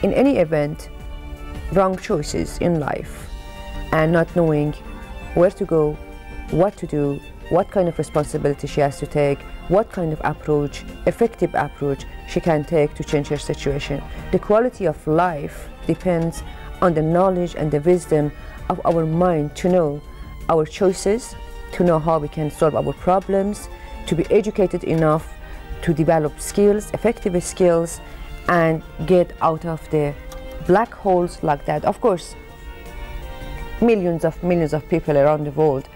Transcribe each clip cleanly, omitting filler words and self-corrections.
in any event, wrong choices in life and not knowing where to go, what to do, what kind of responsibility she has to take, what kind of approach, effective approach she can take to change her situation. The quality of life depends on the knowledge and the wisdom of our mind to know our choices, to know how we can solve our problems, to be educated enough to develop skills, effective skills, and get out of the black holes like that. Of course, millions of people around the world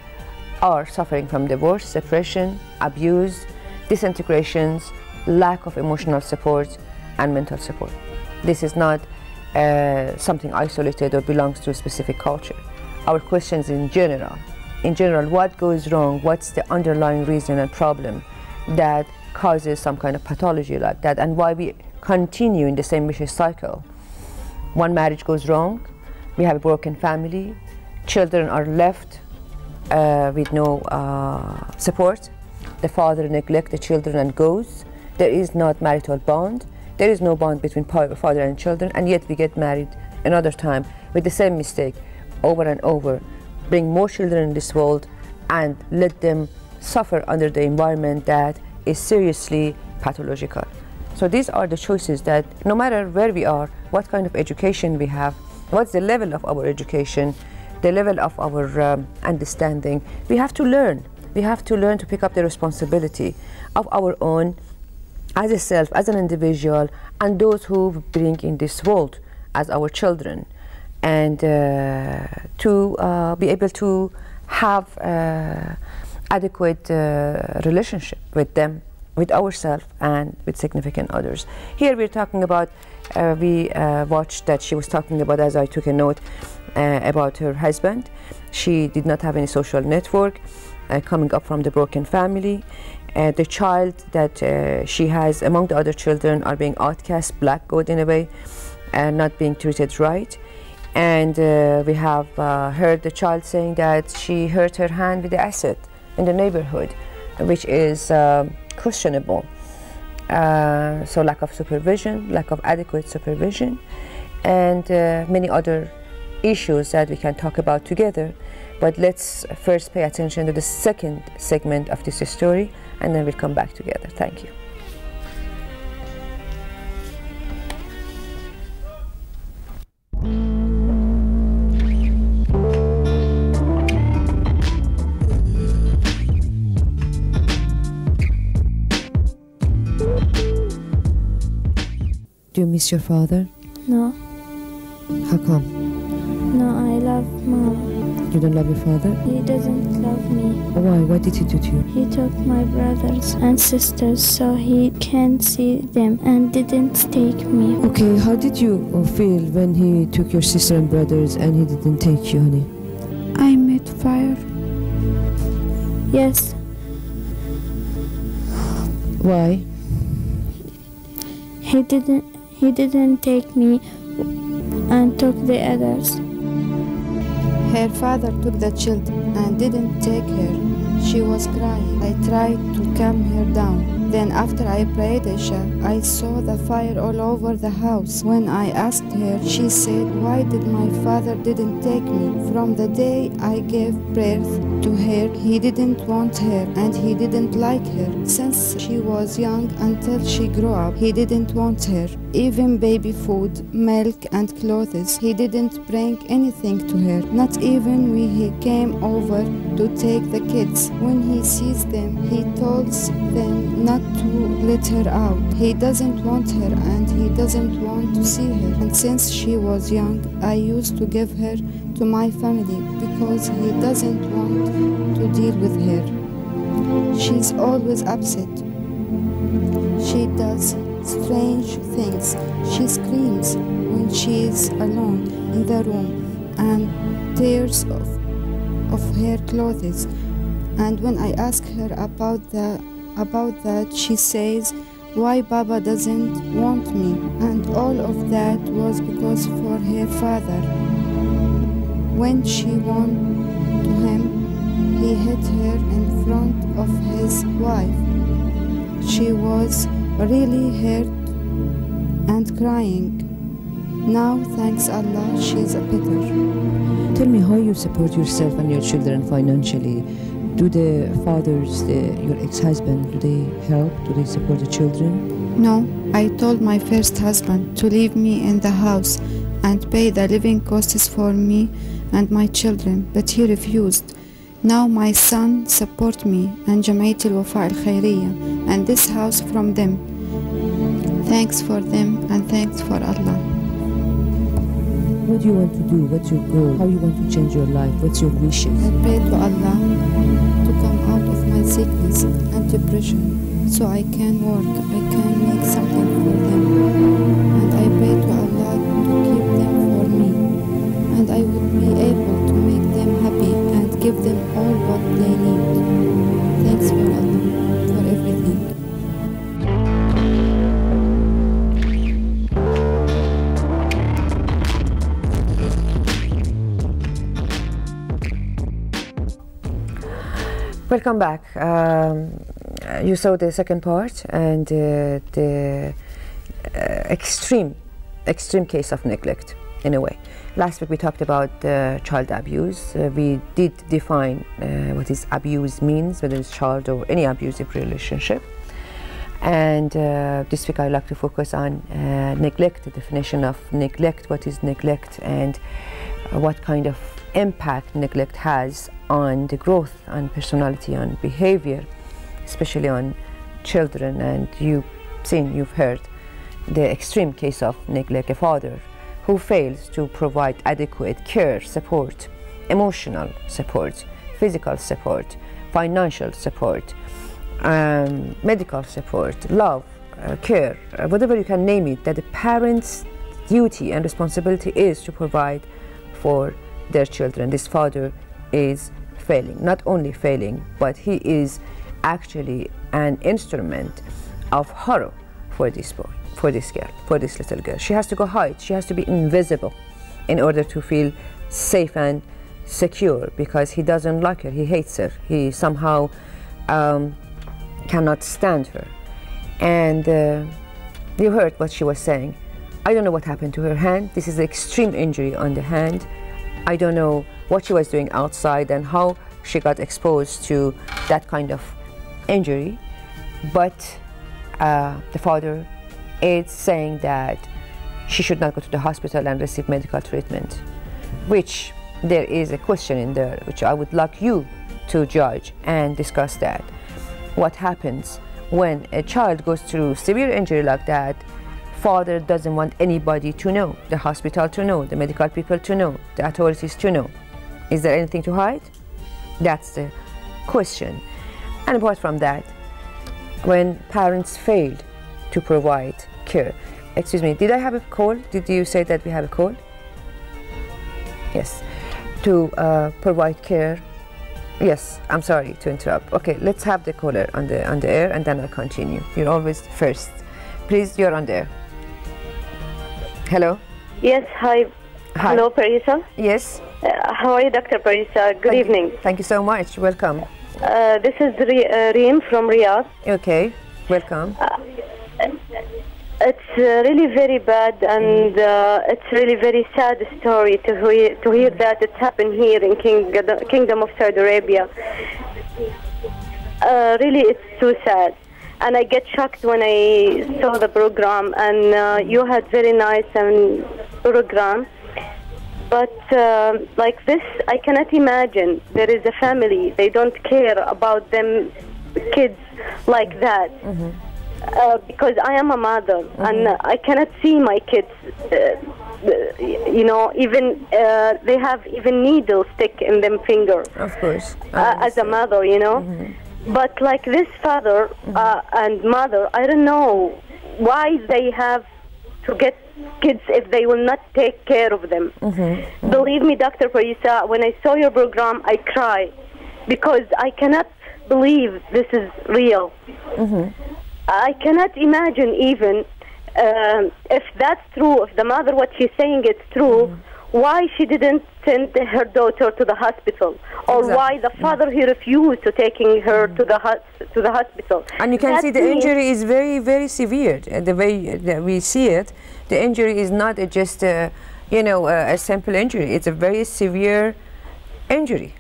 are suffering from divorce, separation, abuse, disintegrations, lack of emotional support and mental support. This is not something isolated or belongs to a specific culture. Our questions in general, what goes wrong, what's the underlying reason and problem that causes some kind of pathology like that, and why we continue in the same vicious cycle. One marriage goes wrong, we have a broken family, children are left with no support, the father neglects the children and goes, there is not marital bond, there is no bond between father and children, and yet we get married another time with the same mistake over and over, bring more children in this world and let them suffer under the environment that is seriously pathological. So these are the choices that no matter where we are, what kind of education we have, what's the level of our education, the level of our understanding, we have to learn. We have to learn to pick up the responsibility of our own as a self, as an individual, and those who we bring in this world as our children, and to be able to have adequate relationship with them, with ourselves and with significant others. Here we're talking about, we watched that she was talking about, as I took a note, about her husband. She did not have any social network, coming up from the broken family. The child that she has among the other children are being outcast, blackballed in a way, and not being treated right. And we have heard the child saying that she hurt her hand with the acid in the neighborhood, which is questionable. So lack of supervision, lack of adequate supervision, and many other issues that we can talk about together. But let's first pay attention to the second segment of this story, and then we'll come back together. Thank you. Do you miss your father? No. How come? No, I love Mom. You don't love your father? He doesn't love me. Why? What did he do to you? He took my brothers and sisters so he can't see them and didn't take me. Okay, how did you feel when he took your sister and brothers and he didn't take you, honey? I met fire. Yes. Why? He didn't take me and took the others. Her father took the children and didn't take her. She was crying. I tried to calm her down. Then after I prayed Isha, I saw the fire all over the house. When I asked her, she said, why did my father didn't take me? From the day I gave birth to her, he didn't want her and he didn't like her. Since she was young until she grew up, he didn't want her. Even baby food, milk and clothes, he didn't bring anything to her. Not even when he came over to take the kids. When he sees them, he tells them not to let her out. He doesn't want her and he doesn't want to see her. And since she was young, I used to give her to my family because he doesn't want to deal with her. She's always upset. She does strange things. She screams when she's alone in the room and tears of her clothes. And when I ask her about that, she says, why Baba doesn't want me? And all of that was because for her father. When she went to him, he hit her in front of his wife. She was really hurt and crying. Now, thanks Allah, she's better. Tell me how you support yourself and your children financially. Do the fathers, your ex-husband, do they help? Do they support the children? No, I told my first husband to leave me in the house and pay the living costs for me and my children, but he refused. Now my son support me and Jamaat al-Wafa al-Khairiyya and this house from them. Thanks for them and thanks for Allah. What do you want to do? What's your goal? How you want to change your life? What's your wishes? I pray to Allah to come out of my sickness and depression so I can work, I can make something for them. And I pray to Allah to keep them for me. And I would be able to make them happy and give them all what they need. Thanks for Allah, for everything. Welcome back. You saw the second part and the extreme case of neglect in a way. Last week we talked about child abuse. We did define what is abuse means, whether it's child or any abusive relationship. And this week I'd like to focus on neglect, the definition of neglect, what is neglect, and what kind of impact neglect has on the growth, on personality, on behavior, especially on children. And you've heard the extreme case of neglect, a father who fails to provide adequate care, support, emotional support, physical support, financial support, medical support, love, care, whatever you can name it, that the parent's duty and responsibility is to provide for their children. This father is failing, not only failing, but he is actually an instrument of horror for this boy, for this girl, for this little girl. She has to go hide, she has to be invisible in order to feel safe and secure, because he doesn't like her, he hates her, he somehow cannot stand her. And you heard what she was saying. I don't know what happened to her hand. This is an extreme injury on the hand. I don't know what she was doing outside and how she got exposed to that kind of injury, but the father is saying that she should not go to the hospital and receive medical treatment, which there is a question in there which I would like you to judge and discuss that. What happens when a child goes through severe injury like that? Father doesn't want anybody to know, the hospital to know, the medical people to know, the authorities to know. Is there anything to hide? That's the question. And apart from that, when parents fail to provide care. Excuse me, did I have a call? Did you say that we have a call? Yes. To provide care. Yes, I'm sorry to interrupt. Okay, let's have the caller on the air and then I'll continue. You're always first. Please, you're on the air. Hello? Yes, hi. Hello, Parisa. Yes. How are you, Dr. Parisa? Good evening. Thank you so much. Welcome. This is Reem from Riyadh. Okay, welcome. It's really very bad, and it's really very sad story to hear that it's happened here in Kingdom of Saudi Arabia. Really, it's so sad. And I get shocked when I saw the program, and you had very nice program. But like this, I cannot imagine there is a family, they don't care about them kids like that. Mm-hmm. Because I am a mother, mm-hmm. and I cannot see my kids, you know, even they have even needles stick in them finger. Of course. As a mother, you know. Mm-hmm. But like this father and mother, I don't know why they have to get kids if they will not take care of them. Mm-hmm. Mm-hmm. Believe me, Dr. Parisa, when I saw your program, I cried because I cannot believe this is real. Mm-hmm. I cannot imagine even if that's true, if the mother, what she's saying is true, why she didn't send her daughter to the hospital, or exactly. Why the father he refused to taking her to the hospital. And you can see the injury is very, very severe. The way that we see it, The injury is not just a, you know, a simple injury. It's a very severe injury.